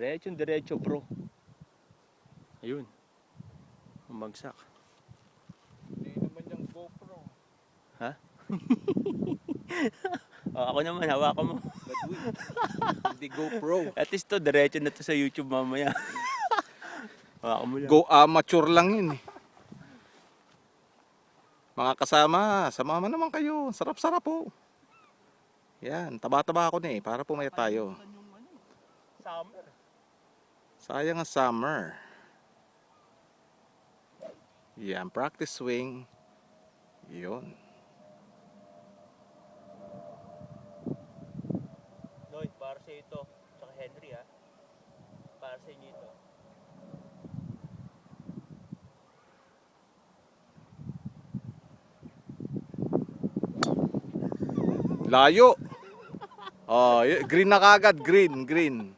Diretso bro. Ayun. Umagsak. Hindi naman yung GoPro. Ha? Oh, ako naman, hawakan mo. Badwi. Hindi GoPro. At least to, diretso na to sa YouTube mamaya. Hawakan mo lang. Go amateur lang yun eh. Mga kasama, sumama naman kayo. Sarap-sarap po. Yan, taba-taba ako na eh, para pumaya tayo. Summer. Sayang ang summer. Yan, practice swing. Yun. Lloyd, para sa ito. Tsaka Henry ha. Para sa inyo ito. Layo. Oh, green na kagad, green.